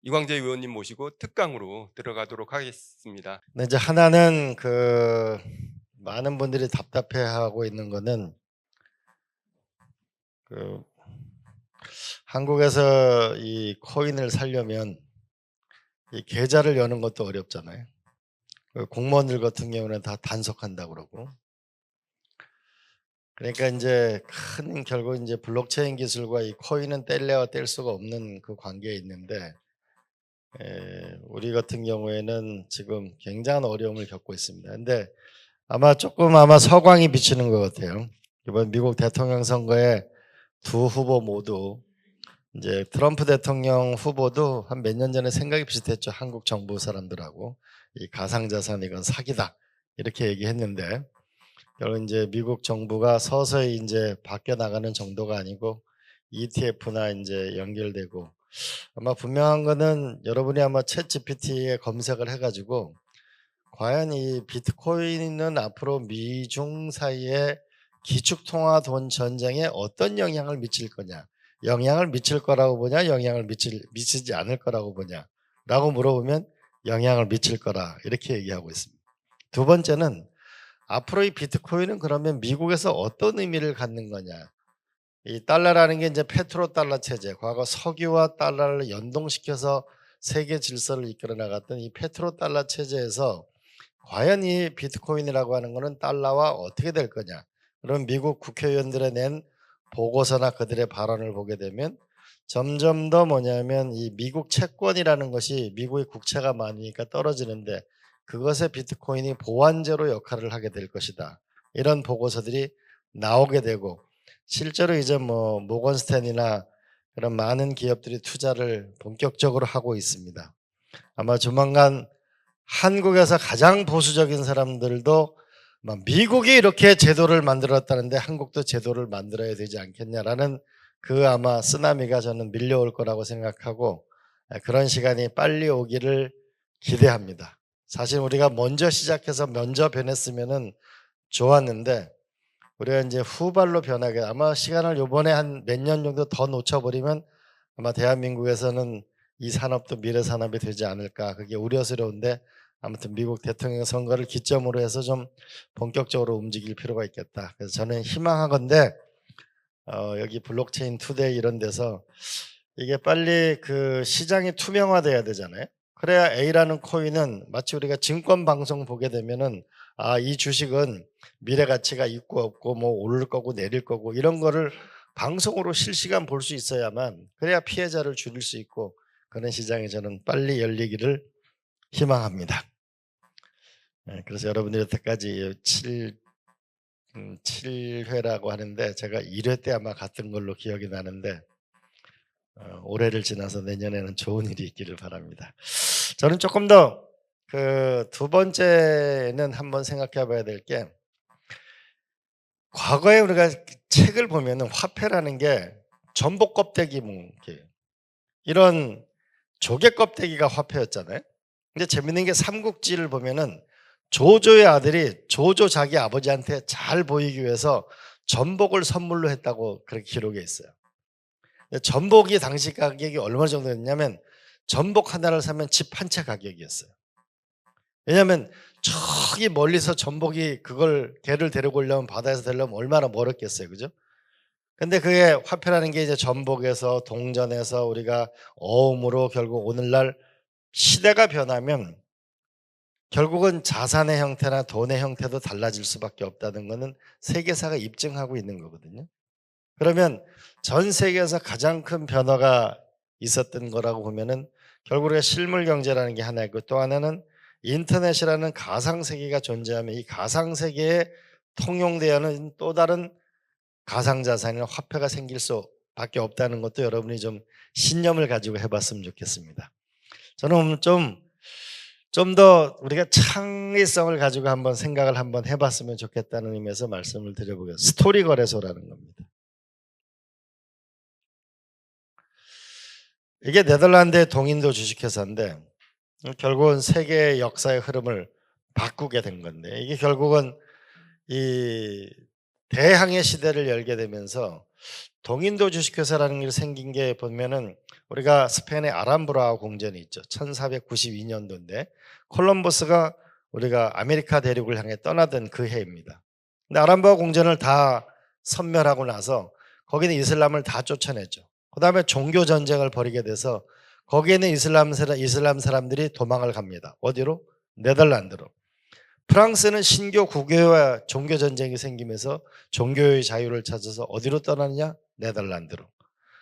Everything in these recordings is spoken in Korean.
이광재 의원님 모시고 특강으로 들어가도록 하겠습니다. 근데 이제 하나는 많은 분들이 답답해하고 있는 거는 그 한국에서 이 코인을 살려면 이 계좌를 여는 것도 어렵잖아요. 공무원들 같은 경우는 다 단속한다고 그러고. 그러니까 이제 결국 이제 블록체인 기술과 이 코인은 뗄래야 뗄 수가 없는 그 관계에 있는데, 우리 같은 경우에는 지금 굉장한 어려움을 겪고 있습니다. 근데 아마 서광이 비치는 것 같아요. 이번 미국 대통령 선거에 두 후보 모두 이제 트럼프 대통령 후보도 한 몇 년 전에 생각이 비슷했죠. 한국 정부 사람들하고 이 가상자산 이건 사기다 이렇게 얘기했는데, 결국 이제 미국 정부가 서서히 이제 바뀌어 나가는 정도가 아니고 ETF나 이제 연결되고, 아마 분명한 거는 여러분이 아마 챗 GPT에 검색을 해가지고 과연 이 비트코인은 앞으로 미중 사이의 기축통화 돈 전쟁에 어떤 영향을 미칠 거냐, 영향을 미칠 거라고 보냐, 영향을 미치지 않을 거라고 보냐 라고 물어보면 영향을 미칠 거라 이렇게 얘기하고 있습니다. 두 번째는 앞으로 이 비트코인은 그러면 미국에서 어떤 의미를 갖는 거냐. 이 달러라는 게 이제 페트로 달러 체제, 과거 석유와 달러를 연동시켜서 세계 질서를 이끌어 나갔던 이 페트로 달러 체제에서 과연 이 비트코인이라고 하는 것은 달러와 어떻게 될 거냐. 그럼 미국 국회의원들의 낸 보고서나 그들의 발언을 보게 되면 점점 더 뭐냐면 이 미국 채권이라는 것이 미국의 국채가 많으니까 떨어지는데 그것에 비트코인이 보완제로 역할을 하게 될 것이다. 이런 보고서들이 나오게 되고, 실제로 이제 뭐 모건스탠이나 그런 많은 기업들이 투자를 본격적으로 하고 있습니다. 아마 조만간 한국에서 가장 보수적인 사람들도 미국이 이렇게 제도를 만들었다는데 한국도 제도를 만들어야 되지 않겠냐라는 그 아마 쓰나미가 저는 밀려올 거라고 생각하고, 그런 시간이 빨리 오기를 기대합니다. 사실 우리가 먼저 시작해서 먼저 변했으면은 좋았는데, 우리가 이제 후발로 변하게 아마 시간을 요번에 한 몇 년 정도 더 놓쳐버리면 아마 대한민국에서는 이 산업도 미래 산업이 되지 않을까, 그게 우려스러운데, 아무튼 미국 대통령 선거를 기점으로 해서 좀 본격적으로 움직일 필요가 있겠다. 그래서 저는 희망하건대 여기 블록체인 투데이 이런 데서 이게 빨리 그 시장이 투명화돼야 되잖아요. 그래야 A라는 코인은 마치 우리가 증권 방송 보게 되면은 이 주식은 미래 가치가 있고 없고 뭐 오를 거고 내릴 거고 이런 거를 방송으로 실시간 볼 수 있어야만, 그래야 피해자를 줄일 수 있고 그런 시장이 저는 빨리 열리기를 희망합니다. 그래서 여러분들이 여태까지 7회라고 하는데 제가 1회 때 아마 갔던 걸로 기억이 나는데, 올해를 지나서 내년에는 좋은 일이 있기를 바랍니다. 저는 조금 더 두 번째는 한번 생각해 봐야 될 게, 과거에 우리가 책을 보면은 화폐라는 게 전복 껍데기 이런 조개 껍데기가 화폐였잖아요. 근데 재밌는 게 삼국지를 보면은 조조의 아들이 조조 자기 아버지한테 잘 보이기 위해서 전복을 선물로 했다고 그렇게 기록에 있어요. 근데 전복이 당시 가격이 얼마 정도였냐면 전복 하나를 사면 집 한 채 가격이었어요. 왜냐하면 저기 멀리서 전복이 그걸 개를 데리고 오려면 바다에서 데려오면 얼마나 멀었겠어요. 그죠? 근데 그게 화폐라는 게 이제 전복에서 동전에서 우리가 어음으로 결국 오늘날 시대가 변하면 결국은 자산의 형태나 돈의 형태도 달라질 수밖에 없다는 것은 세계사가 입증하고 있는 거거든요. 그러면 전 세계에서 가장 큰 변화가 있었던 거라고 보면은 결국 우리가 실물 경제라는 게 하나 있고, 또 하나는 인터넷이라는 가상세계가 존재하면 이 가상세계에 통용되어 하는 또 다른 가상자산이나 화폐가 생길 수밖에 없다는 것도 여러분이 좀 신념을 가지고 해봤으면 좋겠습니다. 저는 좀 더 우리가 창의성을 가지고 한번 생각을 한번 해봤으면 좋겠다는 의미에서 말씀을 드려보겠습니다. 스토리 거래소라는 겁니다. 이게 네덜란드의 동인도 주식회사인데 결국은 세계의 역사의 흐름을 바꾸게 된 건데, 이게 결국은 이 대항해 시대를 열게 되면서 동인도 주식회사라는 게 생긴 게 보면은 우리가 스페인의 아람브라 공전이 있죠. 1492년도인데 콜럼버스가 우리가 아메리카 대륙을 향해 떠나던 그 해입니다. 근데 아람브라 공전을 다 섬멸하고 나서 거기는 이슬람을 다 쫓아냈죠. 그 다음에 종교 전쟁을 벌이게 돼서 거기에는 이슬람 사람들이 도망을 갑니다. 어디로? 네덜란드로. 프랑스는 신교 국교와 종교 전쟁이 생기면서 종교의 자유를 찾아서 어디로 떠나느냐? 네덜란드로.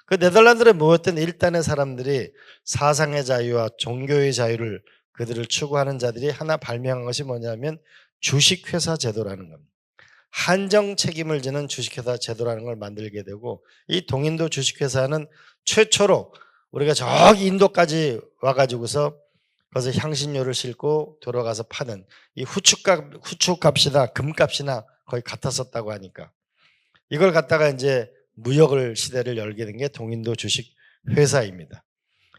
그 네덜란드에 모였던 일단의 사람들이 사상의 자유와 종교의 자유를 그들을 추구하는 자들이 하나 발명한 것이 뭐냐면 주식회사 제도라는 겁니다. 한정 책임을 지는 주식회사 제도라는 걸 만들게 되고, 이 동인도 주식회사는 최초로 우리가 저기 인도까지 와가지고서 거기서 향신료를 싣고 들어가서 파는 이 후추값이나 금값이나 거의 같았었다고 하니까 이걸 갖다가 이제 무역을 시대를 열게 된 게 동인도 주식회사입니다.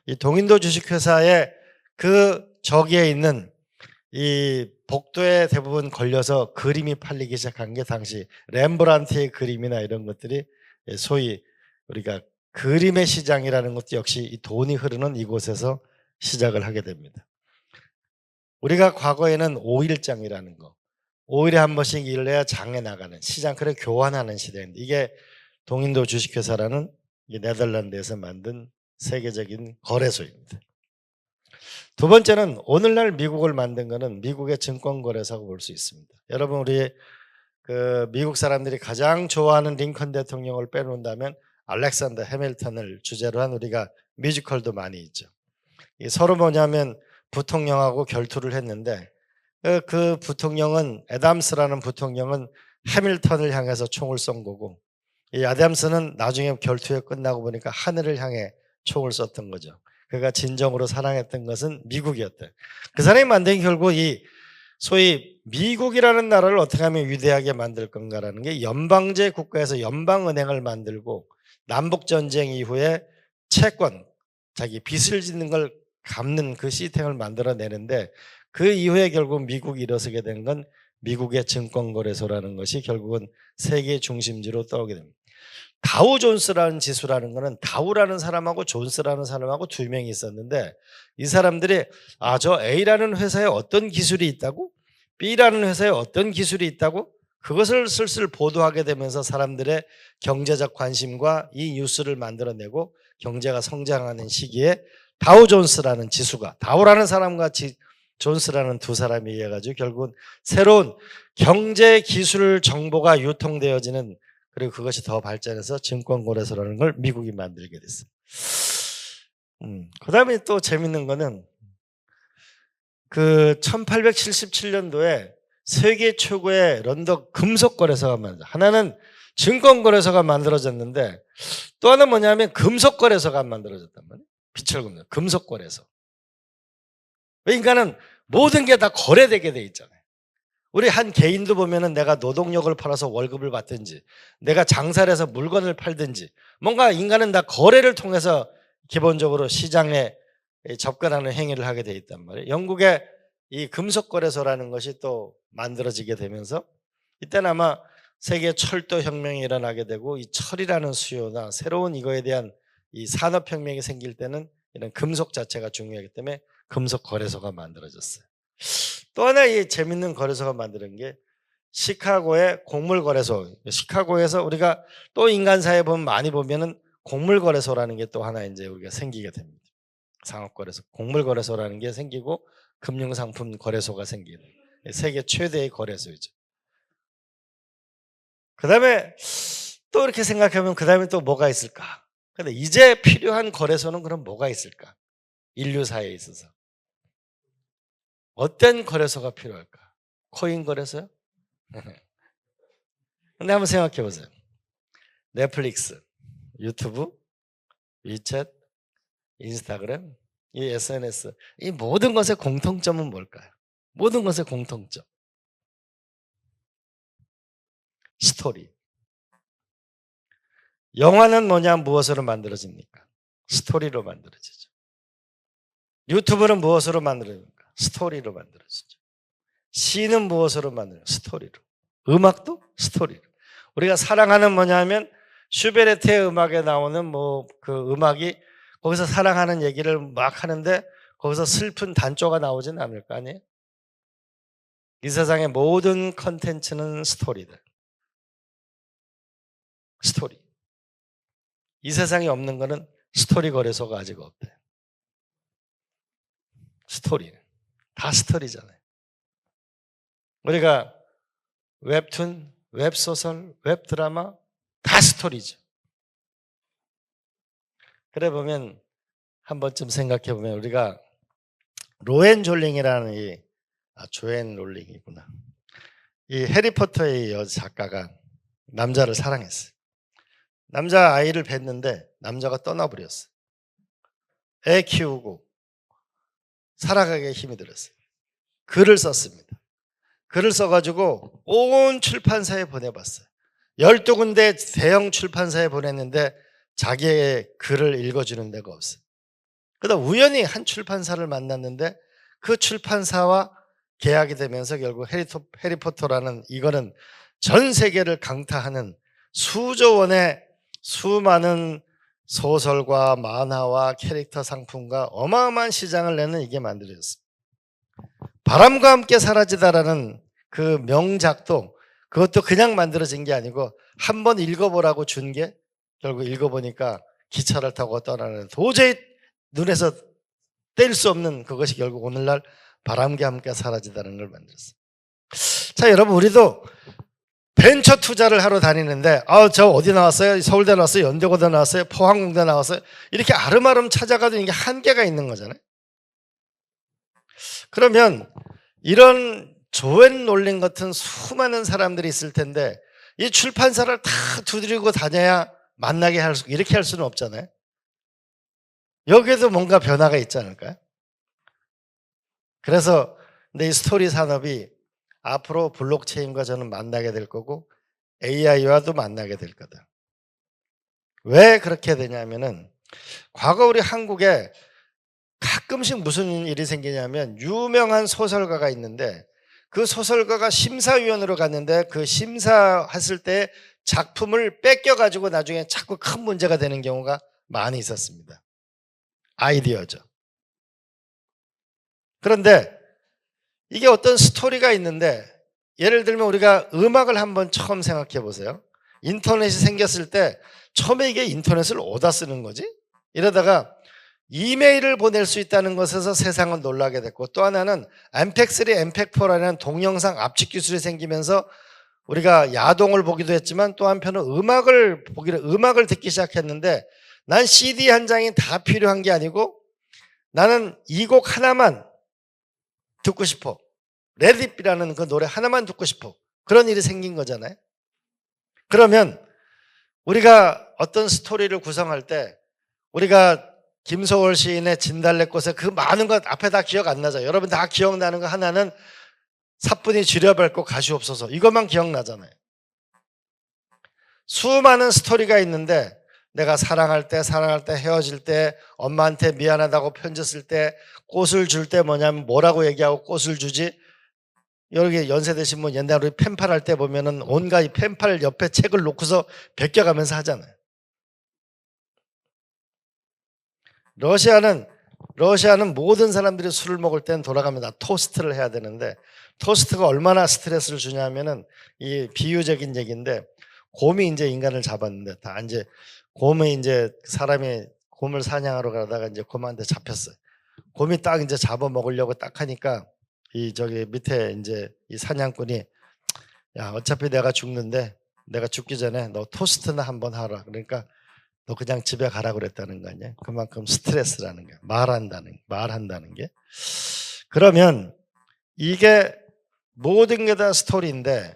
이 동인도 주식회사의 그 저기에 있는 이 복도에 대부분 걸려서 그림이 팔리기 시작한 게 당시 렘브란트의 그림이나 이런 것들이 소위 우리가 그림의 시장이라는 것도 역시 이 돈이 흐르는 이곳에서 시작을 하게 됩니다. 우리가 과거에는 5일장이라는 거, 5일에 한 번씩 일을 해야 장에 나가는 시장, 그래 교환하는 시대인데 이게 동인도 주식회사라는 네덜란드에서 만든 세계적인 거래소입니다. 두 번째는 오늘날 미국을 만든 거는 미국의 증권거래소라고 볼 수 있습니다. 여러분, 우리 그 미국 사람들이 가장 좋아하는 링컨 대통령을 빼놓는다면 알렉산더 해밀턴을 주제로 한 우리가 뮤지컬도 많이 있죠. 서로 뭐냐면 부통령하고 결투를 했는데 그 부통령은 애담스라는 부통령은 해밀턴을 향해서 총을 쏜 거고, 이 애담스는 나중에 결투에 끝나고 보니까 하늘을 향해 총을 쐈던 거죠. 그가 진정으로 사랑했던 것은 미국이었대. 그 사람이 만든 결국 이 소위 미국이라는 나라를 어떻게 하면 위대하게 만들 건가라는 게 연방제 국가에서 연방은행을 만들고 남북전쟁 이후에 채권, 자기 빚을 짓는 걸 갚는 그 시스템을 만들어내는데 그 이후에 결국 미국이 일어서게 된 건 미국의 증권거래소라는 것이 결국은 세계 중심지로 떠오르게 됩니다. 다우존스라는 지수라는 거는 다우라는 사람하고 존스라는 사람하고 두 명이 있었는데 이 사람들이 저 A라는 회사에 어떤 기술이 있다고? B라는 회사에 어떤 기술이 있다고? 그것을 슬슬 보도하게 되면서 사람들의 경제적 관심과 이 뉴스를 만들어내고 경제가 성장하는 시기에 다우존스라는 지수가, 다우라는 사람과 존스라는 두 사람이 해가지고 결국은 새로운 경제 기술 정보가 유통되어지는, 그리고 그것이 더 발전해서 증권거래소라는 걸 미국이 만들게 됐어요. 그 다음에 또 재밌는 거는 그 1877년도에 세계 최고의 런던 금속거래소가 만들어졌어요. 하나는 증권거래소가 만들어졌는데 또 하나는 뭐냐면 금속거래소가 만들어졌단 말이에요. 비철금속, 금속거래소. 인간은 모든 게 다 거래되게 돼 있잖아요. 우리 한 개인도 보면은 내가 노동력을 팔아서 월급을 받든지 내가 장사를 해서 물건을 팔든지 뭔가 인간은 다 거래를 통해서 기본적으로 시장에 접근하는 행위를 하게 돼 있단 말이에요. 영국의 이 금속거래소라는 것이 또 만들어지게 되면서 이때는 아마 세계 철도 혁명이 일어나게 되고 이 철이라는 수요나 새로운 이거에 대한 이 산업혁명이 생길 때는 이런 금속 자체가 중요하기 때문에 금속거래소가 만들어졌어요. 또 하나의 재밌는 거래소가 만드는 게 시카고의 곡물거래소. 시카고에서 우리가 또 인간사에 보면 많이 보면은 곡물거래소라는 게 또 하나 이제 우리가 생기게 됩니다. 상업거래소, 곡물거래소라는 게 생기고 금융상품 거래소가 생기는 세계 최대의 거래소이죠. 그 다음에 또 이렇게 생각하면 그 다음에 또 뭐가 있을까? 근데 이제 필요한 거래소는 그럼 뭐가 있을까? 인류사에 있어서. 어떤 거래소가 필요할까? 코인 거래소요? 근데 한번 생각해 보세요. 넷플릭스, 유튜브, 위챗, 인스타그램, 이 SNS, 이 모든 것의 공통점은 뭘까요? 모든 것의 공통점. 스토리. 영화는 뭐냐? 무엇으로 만들어집니까? 스토리로 만들어지죠. 유튜브는 무엇으로 만들어집니까? 스토리로 만들어지죠. 시는 무엇으로 만들어요? 스토리로. 음악도 스토리로. 우리가 사랑하는 뭐냐면 슈베르트의 음악에 나오는 뭐 그 음악이 거기서 사랑하는 얘기를 막 하는데 거기서 슬픈 단조가 나오진 않을 거 아니에요? 이 세상의 모든 컨텐츠는 스토리들. 스토리. 이 세상에 없는 거는 스토리 거래소가 아직 없대. 스토리. 다 스토리잖아요. 우리가 웹툰, 웹소설, 웹드라마 다 스토리죠. 그래 보면 한 번쯤 생각해 보면 우리가 로엔 졸링이라는 조앤 롤링이구나. 이 해리포터의 여자 작가가 남자를 사랑했어요. 남자 아이를 뵀는데 남자가 떠나버렸어요. 애 키우고 살아가기에 힘이 들었어요. 글을 썼습니다. 글을 써가지고 온 출판사에 보내봤어요. 12군데 대형 출판사에 보냈는데 자기의 글을 읽어주는 데가 없어요. 그러다 우연히 한 출판사를 만났는데 그 출판사와 계약이 되면서 결국 해리포터라는 이거는 전 세계를 강타하는 수조 원의 수많은 소설과 만화와 캐릭터 상품과 어마어마한 시장을 내는 이게 만들어졌습니다. 바람과 함께 사라지다라는 그 명작도 그것도 그냥 만들어진 게 아니고 한번 읽어보라고 준 게 결국 읽어보니까 기차를 타고 떠나는 도저히 눈에서 뗄 수 없는 그것이 결국 오늘날 바람과 함께 사라지다는 걸 만들었어요. 자, 여러분 우리도 벤처 투자를 하러 다니는데 저 어디 나왔어요? 서울대 나왔어요? 연대고대 나왔어요? 포항공대 나왔어요? 이렇게 아름아름 찾아가도 이게 한계가 있는 거잖아요. 그러면 이런 조앤 롤링 같은 수많은 사람들이 있을 텐데 이 출판사를 다 두드리고 다녀야 만나게 이렇게 할 수는 없잖아요. 여기에도 뭔가 변화가 있지 않을까요? 그래서 근데 이 스토리 산업이 앞으로 블록체인과 저는 만나게 될 거고 AI와도 만나게 될 거다. 왜 그렇게 되냐면은 과거 우리 한국에 가끔씩 무슨 일이 생기냐면 유명한 소설가가 있는데 그 소설가가 심사위원으로 갔는데 그 심사했을 때 작품을 뺏겨가지고 나중에 자꾸 큰 문제가 되는 경우가 많이 있었습니다. 아이디어죠. 그런데 이게 어떤 스토리가 있는데 예를 들면 우리가 음악을 한번 처음 생각해 보세요. 인터넷이 생겼을 때 처음에 이게 인터넷을 어디다 쓰는 거지? 이러다가 이메일을 보낼 수 있다는 것에서 세상은 놀라게 됐고 또 하나는 MP3, MP4라는 동영상 압축 기술이 생기면서 우리가 야동을 보기도 했지만 또 한편은 음악을 듣기 시작했는데 난 CD 한 장이 다 필요한 게 아니고 나는 이 곡 하나만 듣고 싶어. 레디비라는 그 노래 하나만 듣고 싶어. 그런 일이 생긴 거잖아요. 그러면 우리가 어떤 스토리를 구성할 때 우리가 김소월 시인의 진달래꽃에 그 많은 것 앞에 다 기억 안 나죠. 여러분 다 기억나는 거 하나는 사뿐히 지려밟고 가시옵소서. 이것만 기억나잖아요. 수많은 스토리가 있는데 내가 사랑할 때 헤어질 때 엄마한테 미안하다고 편지 쓸 때 꽃을 줄 때 뭐라고 얘기하고 꽃을 주지? 여기 연세 되신 분 옛날에 우리 펜팔 할 때 보면은 온갖 이 펜팔 옆에 책을 놓고서 베껴가면서 하잖아요. 러시아는 모든 사람들이 술을 먹을 때는 돌아가면 토스트를 해야 되는데 토스트가 얼마나 스트레스를 주냐면은 이 비유적인 얘기인데 곰이 이제 인간을 잡았는데 다 이제 곰이 이제 사람이 곰을 사냥하러 가다가 이제 곰한테 잡혔어요. 곰이 딱 이제 잡아먹으려고 딱 하니까 이 저기 밑에 이제 이 사냥꾼이 야 어차피 내가 죽는데 내가 죽기 전에 너 토스트나 한번 하라. 그러니까 너 그냥 집에 가라 그랬다는 거 아니야? 그만큼 스트레스라는 거야. 말한다는 게. 그러면 이게 모든 게 다 스토리인데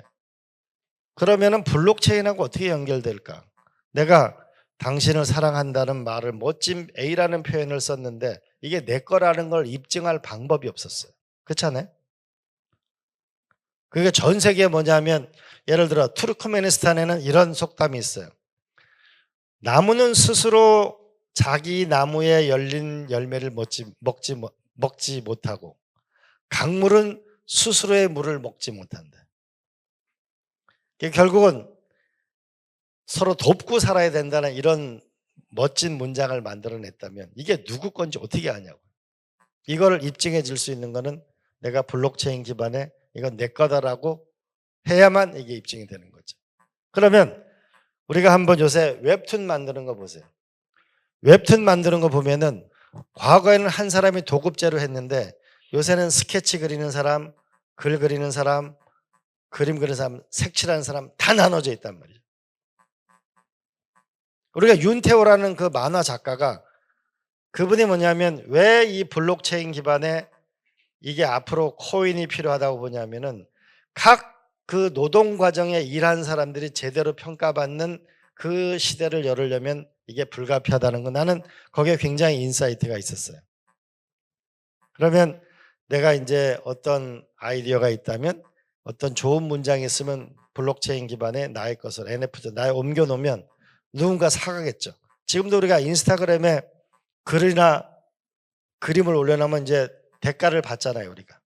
그러면은 블록체인하고 어떻게 연결될까? 내가 당신을 사랑한다는 말을 멋진 A라는 표현을 썼는데 이게 내 거라는 걸 입증할 방법이 없었어요. 그렇잖아요? 그게 전 세계에 뭐냐면 예를 들어 투르크메니스탄에는 이런 속담이 있어요. 나무는 스스로 자기 나무에 열린 열매를 먹지 못하고 강물은 스스로의 물을 먹지 못한다. 결국은 서로 돕고 살아야 된다는 이런 멋진 문장을 만들어냈다면 이게 누구 건지 어떻게 아냐고. 이거를 입증해 줄 수 있는 거는 내가 블록체인 기반에 이건 내 거다라고 해야만 이게 입증이 되는 거죠. 그러면 우리가 한번 요새 웹툰 만드는 거 보세요. 웹툰 만드는 거 보면은 과거에는 한 사람이 도급제로 했는데 요새는 스케치 그리는 사람, 글 그리는 사람, 그림 그리는 사람, 색칠하는 사람 다 나눠져 있단 말이죠. 우리가 윤태호라는 그 만화 작가가 그분이 뭐냐면 왜 이 블록체인 기반에 이게 앞으로 코인이 필요하다고 보냐면은 각 그 노동 과정에 일한 사람들이 제대로 평가받는 그 시대를 열으려면 이게 불가피하다는 거 나는 거기에 굉장히 인사이트가 있었어요. 그러면 내가 이제 어떤 아이디어가 있다면 어떤 좋은 문장이 있으면 블록체인 기반의 나의 것을 NFT 나에 옮겨 놓으면 누군가 사가겠죠. 지금도 우리가 인스타그램에 글이나 그림을 올려놓으면 이제 대가를 받잖아요, 우리가.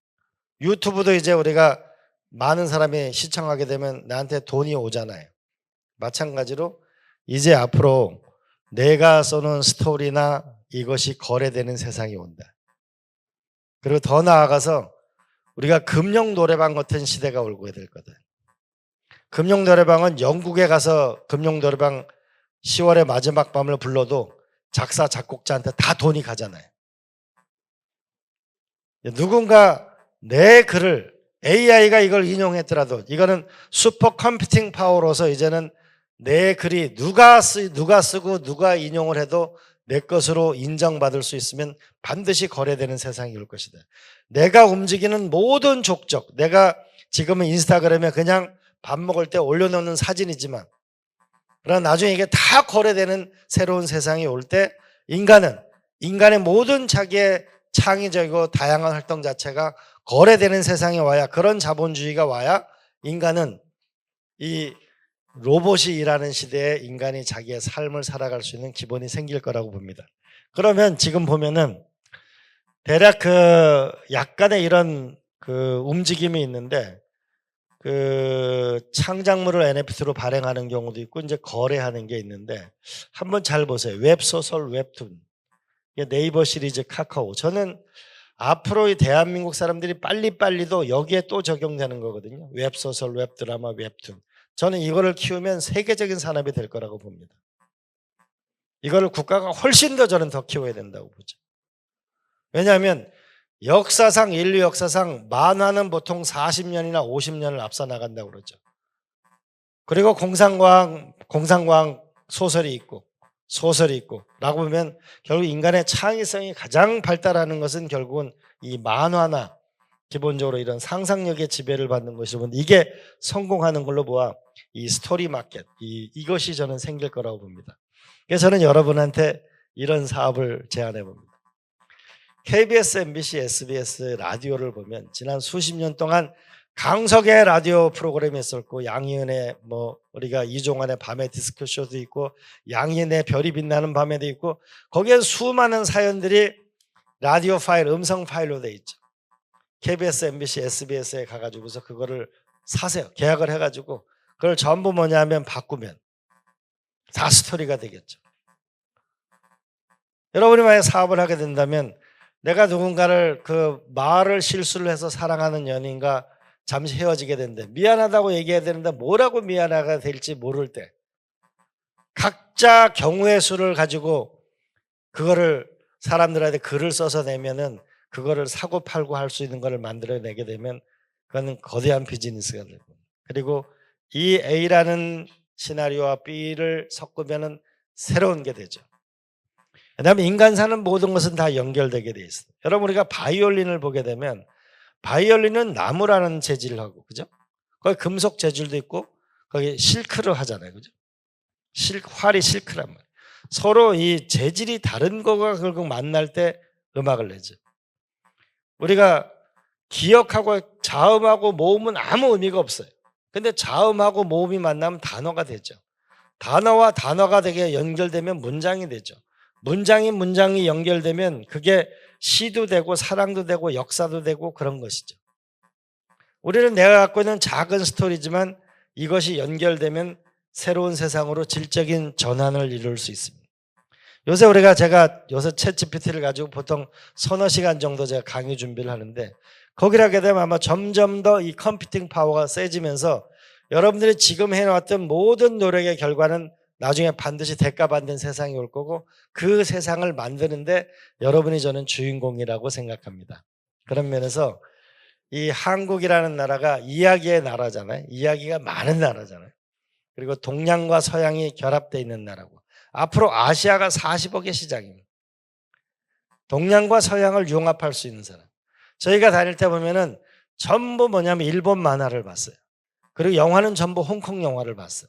유튜브도 이제 우리가 많은 사람이 시청하게 되면 나한테 돈이 오잖아요. 마찬가지로 이제 앞으로 내가 써놓은 스토리나 이것이 거래되는 세상이 온다. 그리고 더 나아가서 우리가 금령 노래방 같은 시대가 오게 될 거다. 금령 노래방은 영국에 가서 금령 노래방 10월의 마지막 밤을 불러도 작사 작곡자한테 다 돈이 가잖아요. 누군가 내 글을 AI가 이걸 인용했더라도 이거는 슈퍼 컴퓨팅 파워로서 이제는 내 글이 누가 쓰고 누가 인용을 해도 내 것으로 인정받을 수 있으면 반드시 거래되는 세상이 올 것이다. 내가 움직이는 모든 족적, 내가 지금은 인스타그램에 그냥 밥 먹을 때 올려놓는 사진이지만 그러나 나중에 이게 다 거래되는 새로운 세상이 올 때 인간의 모든 자기의 창의적이고 다양한 활동 자체가 거래되는 세상이 와야 그런 자본주의가 와야 인간은 이 로봇이 일하는 시대에 인간이 자기의 삶을 살아갈 수 있는 기본이 생길 거라고 봅니다. 그러면 지금 보면은 대략 그 약간의 이런 그 움직임이 있는데 그 창작물을 NFT로 발행하는 경우도 있고 이제 거래하는 게 있는데 한번 잘 보세요. 웹소설 웹툰. 네이버 시리즈 카카오. 저는 앞으로 이 대한민국 사람들이 빨리빨리도 여기에 또 적용되는 거거든요. 웹소설, 웹드라마, 웹툰. 저는 이거를 키우면 세계적인 산업이 될 거라고 봅니다. 이거를 국가가 훨씬 더 저는 더 키워야 된다고 보죠. 왜냐하면 역사상 인류 역사상 만화는 보통 40년이나 50년을 앞서 나간다고 그러죠. 그리고 공상과학 소설이 있고 라고 보면 결국 인간의 창의성이 가장 발달하는 것은 결국은 이 만화나 기본적으로 이런 상상력의 지배를 받는 것이고 이게 성공하는 걸로 보아 이 스토리 마켓 이것이 저는 생길 거라고 봅니다. 그래서 저는 여러분한테 이런 사업을 제안해 봅니다. KBS, MBC, SBS 라디오를 보면 지난 수십 년 동안 강석의 라디오 프로그램이 있었고 양희은의 우리가 이종환의 밤의 디스크쇼도 있고 양희은의 별이 빛나는 밤에도 있고 거기에 수많은 사연들이 라디오 파일, 음성 파일로 돼 있죠. KBS, MBC, SBS에 가가지고서 그거를 사세요. 계약을 해가지고 그걸 전부 뭐냐면 바꾸면 다 스토리가 되겠죠. 여러분이 만약 사업을 하게 된다면 내가 누군가를 그 말을 실수를 해서 사랑하는 연인과 잠시 헤어지게 되는데 미안하다고 얘기해야 되는데 뭐라고 미안하게 될지 모를 때 각자 경우의 수를 가지고 그거를 사람들한테 글을 써서 내면은 그거를 사고 팔고 할 수 있는 거를 만들어내게 되면 그거는 거대한 비즈니스가 되고 그리고 이 A라는 시나리오와 B를 섞으면은 새로운 게 되죠. 그다음에 인간 사는 모든 것은 다 연결되게 돼 있어요. 여러분 우리가 바이올린을 보게 되면 바이올린은 나무라는 재질을 하고 그죠? 거기 금속 재질도 있고 거기 실크를 하잖아요. 그죠? 활이 실크란 말이에요. 서로 이 재질이 다른 거가 결국 만날 때 음악을 내죠. 우리가 기억하고 자음하고 모음은 아무 의미가 없어요. 근데 자음하고 모음이 만나면 단어가 되죠. 단어와 단어가 되게 연결되면 문장이 되죠. 문장이 연결되면 그게 시도 되고 사랑도 되고 역사도 되고 그런 것이죠. 우리는 내가 갖고 있는 작은 스토리지만 이것이 연결되면 새로운 세상으로 질적인 전환을 이룰 수 있습니다. 제가 요새 챗GPT를 가지고 보통 서너 시간 정도 제가 강의 준비를 하는데, 거기를 하게 되면 아마 점점 더 이 컴퓨팅 파워가 세지면서 여러분들이 지금 해놓았던 모든 노력의 결과는 나중에 반드시 대가받는 세상이 올 거고, 그 세상을 만드는데 여러분이 저는 주인공이라고 생각합니다. 그런 면에서 이 한국이라는 나라가 이야기의 나라잖아요. 이야기가 많은 나라잖아요. 그리고 동양과 서양이 결합되어 있는 나라고, 앞으로 아시아가 40억의 시장입니다. 동양과 서양을 융합할 수 있는 사람. 저희가 다닐 때 보면은 전부 뭐냐면 일본 만화를 봤어요. 그리고 영화는 전부 홍콩 영화를 봤어요.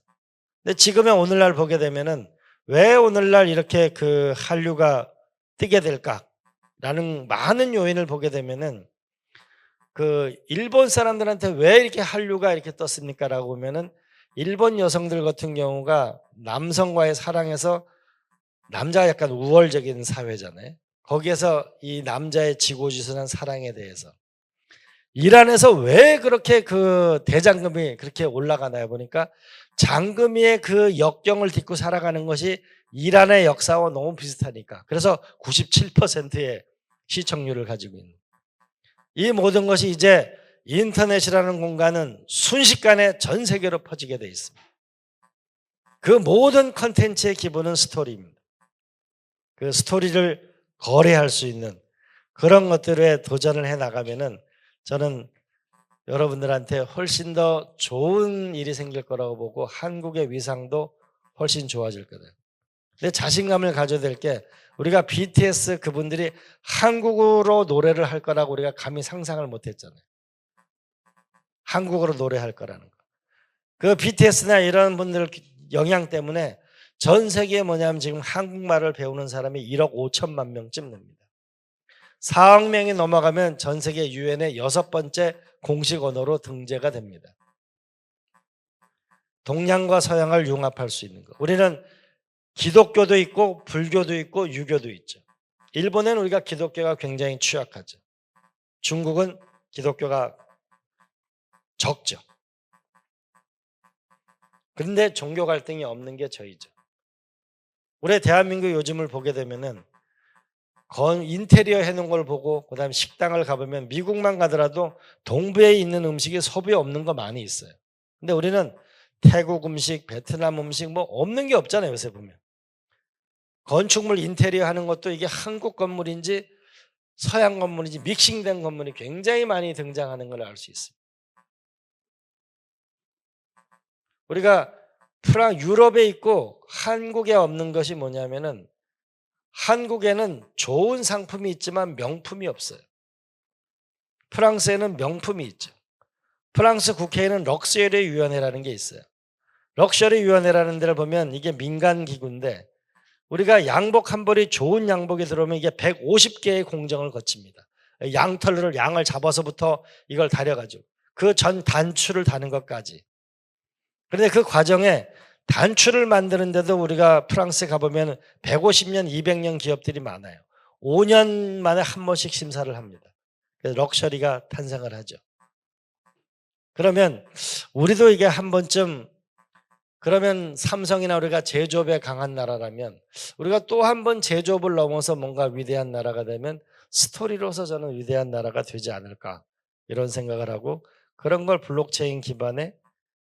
근데 지금의 오늘날 보게 되면은 왜 오늘날 이렇게 그 한류가 뜨게 될까라는 많은 요인을 보게 되면은, 그 일본 사람들한테 왜 이렇게 한류가 이렇게 떴습니까라고 보면은, 일본 여성들 같은 경우가 남성과의 사랑에서, 남자가 약간 우월적인 사회잖아요. 거기에서 이 남자의 지고지순한 사랑에 대해서, 이란에서 왜 그렇게 그 대장금이 그렇게 올라가나요? 보니까 장금이의 그 역경을 딛고 살아가는 것이 이란의 역사와 너무 비슷하니까. 그래서 97%의 시청률을 가지고 있는, 이 모든 것이 이제 인터넷이라는 공간은 순식간에 전 세계로 퍼지게 돼 있습니다. 그 모든 컨텐츠의 기본은 스토리입니다. 그 스토리를 거래할 수 있는 그런 것들에 도전을 해 나가면은, 저는 여러분들한테 훨씬 더 좋은 일이 생길 거라고 보고, 한국의 위상도 훨씬 좋아질 거다. 근데 자신감을 가져야 될 게, 우리가 BTS 그분들이 한국어로 노래를 할 거라고 우리가 감히 상상을 못 했잖아요. 한국어로 노래할 거라는 거. 그 BTS나 이런 분들 영향 때문에 전 세계에 뭐냐면 지금 한국말을 배우는 사람이 1억 5천만 명쯤 됩니다. 4억 명이 넘어가면 전 세계 유엔의 6번째 공식 언어로 등재가 됩니다. 동양과 서양을 융합할 수 있는 것. 우리는 기독교도 있고 불교도 있고 유교도 있죠. 일본에는 우리가 기독교가 굉장히 취약하죠. 중국은 기독교가 적죠. 그런데 종교 갈등이 없는 게 저희죠. 우리 대한민국 요즘을 보게 되면은 인테리어 해놓은 걸 보고, 그 다음에 식당을 가보면 미국만 가더라도 동부에 있는 음식이 서부에 없는 거 많이 있어요. 근데 우리는 태국 음식, 베트남 음식 뭐 없는 게 없잖아요. 요새 보면 건축물 인테리어 하는 것도 이게 한국 건물인지 서양 건물인지 믹싱된 건물이 굉장히 많이 등장하는 걸 알 수 있습니다. 우리가 유럽에 있고 한국에 없는 것이 뭐냐면은, 한국에는 좋은 상품이 있지만 명품이 없어요. 프랑스에는 명품이 있죠. 프랑스 국회에는 럭셔리 위원회라는 게 있어요. 럭셔리 위원회라는 데를 보면 이게 민간 기구인데, 우리가 양복 한 벌이 좋은 양복이 들어오면 이게 150개의 공정을 거칩니다. 양을 잡아서부터 이걸 다려가지고 그 전 단추를 다는 것까지. 그런데 그 과정에 단추를 만드는데도 우리가 프랑스에 가보면 150년, 200년 기업들이 많아요. 5년 만에 한 번씩 심사를 합니다. 그래서 럭셔리가 탄생을 하죠. 그러면 우리도 이게 한 번쯤, 그러면 삼성이나 우리가 제조업에 강한 나라라면, 우리가 또 한 번 제조업을 넘어서 뭔가 위대한 나라가 되면 스토리로서 저는 위대한 나라가 되지 않을까, 이런 생각을 하고, 그런 걸 블록체인 기반의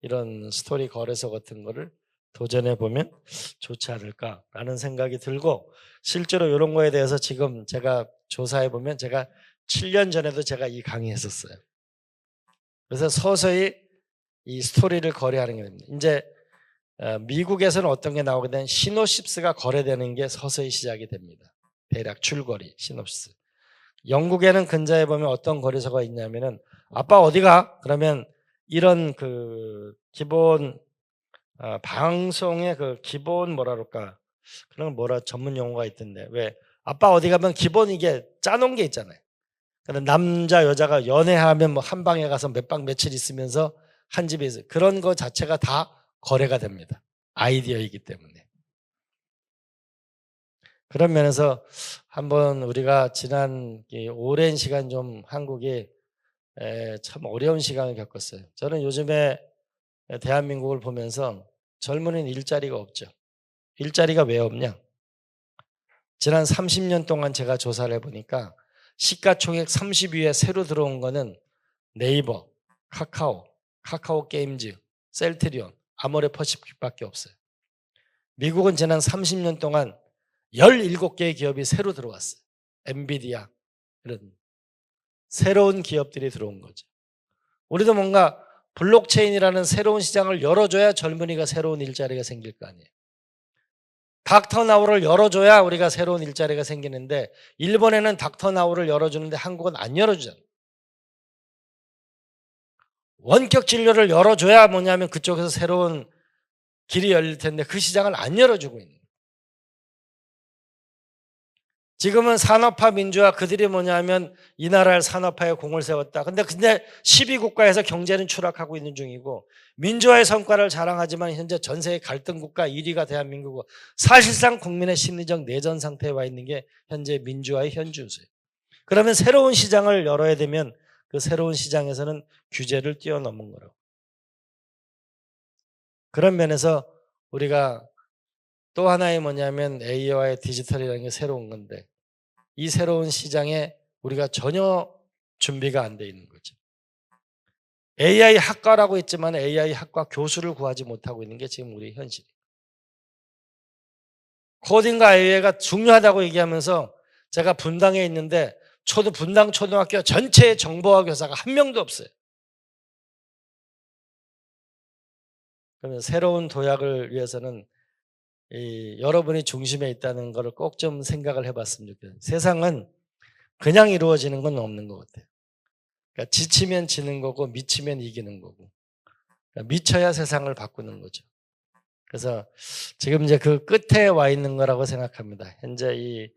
이런 스토리 거래소 같은 거를 도전해 보면 좋지 않을까라는 생각이 들고, 실제로 이런 거에 대해서 지금 제가 조사해 보면, 제가 7년 전에도 제가 이 강의했었어요. 그래서 서서히 이 스토리를 거래하는 게 됩니다. 이제 미국에서는 어떤 게 나오게 되면 시놉시스가 거래되는 게 서서히 시작이 됩니다. 대략 줄거리 시놉시스. 영국에는 근자에 보면 어떤 거래소가 있냐면은, 아빠 어디가? 그러면 이런 그 기본 방송의 그 기본 뭐라 그럴까, 그런 전문 용어가 있던데, 왜 아빠 어디 가면 기본 이게 짜놓은 게 있잖아요. 그러니까 남자 여자가 연애하면 뭐 한 방에 가서 몇 박 며칠 있으면서 한 집에 있어요. 그런 거 자체가 다 거래가 됩니다. 아이디어이기 때문에. 그런 면에서 한번 우리가 지난 오랜 시간 좀 한국이 참 어려운 시간을 겪었어요. 저는 요즘에 대한민국을 보면서 젊은이는 일자리가 없죠. 일자리가 왜 없냐? 지난 30년 동안 제가 조사를 해보니까 시가총액 30위에 새로 들어온 거는 네이버, 카카오 게임즈, 셀트리온, 아모레 퍼시픽밖에 없어요. 미국은 지난 30년 동안 17개의 기업이 새로 들어왔어요. 엔비디아, 이런 새로운 기업들이 들어온 거죠. 우리도 뭔가 블록체인이라는 새로운 시장을 열어줘야 젊은이가 새로운 일자리가 생길 거 아니에요. 닥터나우를 열어줘야 우리가 새로운 일자리가 생기는데 일본에는 닥터나우를 열어주는데 한국은 안 열어주잖아요. 원격 진료를 열어줘야 뭐냐면 그쪽에서 새로운 길이 열릴 텐데 그 시장을 안 열어주고 있는 거예요. 지금은 산업화 민주화, 그들이 뭐냐면 이 나라를 산업화에 공을 세웠다. 근데 12국가에서 경제는 추락하고 있는 중이고 민주화의 성과를 자랑하지만 현재 전 세계 갈등 국가 1위가 대한민국이고 사실상 국민의 심리적 내전 상태에 와 있는 게 현재 민주화의 현주소예요. 그러면 새로운 시장을 열어야 되면 그 새로운 시장에서는 규제를 뛰어넘은 거라고. 그런 면에서 우리가 또 하나의 뭐냐면 AI와의 디지털이라는 게 새로운 건데 이 새로운 시장에 우리가 전혀 준비가 안 돼 있는 거죠. AI 학과라고 했지만 AI 학과 교수를 구하지 못하고 있는 게 지금 우리의 현실이에요. 코딩과 AI가 중요하다고 얘기하면서 제가 분당에 있는데 분당 초등학교 전체의 정보화 교사가 한 명도 없어요. 그러면 새로운 도약을 위해서는 여러분이 중심에 있다는 것을 꼭 좀 생각을 해봤으면 좋겠어요. 세상은 그냥 이루어지는 건 없는 것 같아요. 그러니까 지치면 지는 거고 미치면 이기는 거고 그러니까 미쳐야 세상을 바꾸는 거죠. 그래서 지금 이제 그 끝에 와 있는 거라고 생각합니다. 현재 이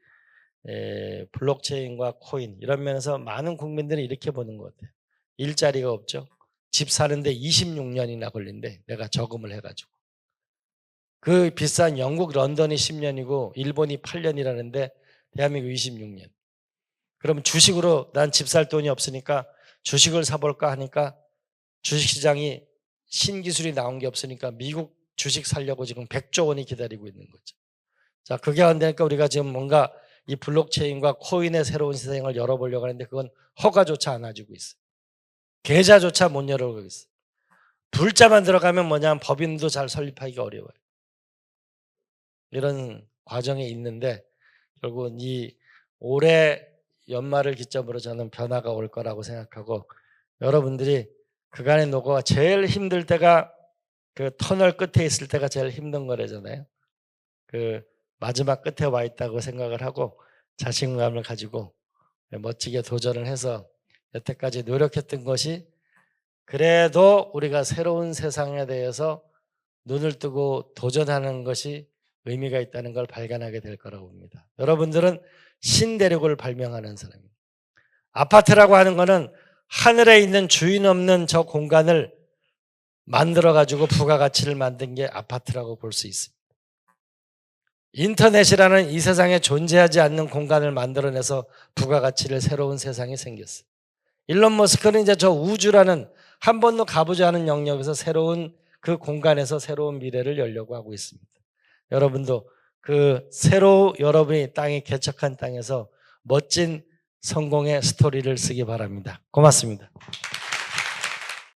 블록체인과 코인 이런 면에서 많은 국민들이 이렇게 보는 것 같아요. 일자리가 없죠. 집 사는데 26년이나 걸린대. 내가 저금을 해가지고. 그 비싼 영국 런던이 10년이고 일본이 8년이라는데 대한민국 26년. 그러면 주식으로 난 집 살 돈이 없으니까 주식을 사볼까 하니까 주식시장이 신기술이 나온 게 없으니까 미국 주식 살려고 지금 100조 원이 기다리고 있는 거죠. 자, 그게 안 되니까 우리가 지금 뭔가 이 블록체인과 코인의 새로운 시장을 열어보려고 하는데 그건 허가조차 안 해주고 있어요. 계좌조차 못 열어보고 있어요. 불자만 들어가면 뭐냐면 법인도 잘 설립하기가 어려워요. 이런 과정에 있는데 결국은 이 올해 연말을 기점으로 저는 변화가 올 거라고 생각하고 여러분들이 그간의 노고가 제일 힘들 때가 그 터널 끝에 있을 때가 제일 힘든 거래잖아요. 그 마지막 끝에 와 있다고 생각을 하고 자신감을 가지고 멋지게 도전을 해서 여태까지 노력했던 것이 그래도 우리가 새로운 세상에 대해서 눈을 뜨고 도전하는 것이 의미가 있다는 걸 발견하게 될 거라고 봅니다. 여러분들은 신대륙을 발명하는 사람입니다. 아파트라고 하는 거는 하늘에 있는 주인 없는 저 공간을 만들어가지고 부가가치를 만든 게 아파트라고 볼 수 있습니다. 인터넷이라는 이 세상에 존재하지 않는 공간을 만들어내서 부가가치를 새로운 세상이 생겼어요. 일론 머스크는 이제 저 우주라는 한 번도 가보지 않은 영역에서 새로운 그 공간에서 새로운 미래를 열려고 하고 있습니다. 여러분도 그 새로 여러분이 땅에 개척한 땅에서 멋진 성공의 스토리를 쓰기 바랍니다. 고맙습니다.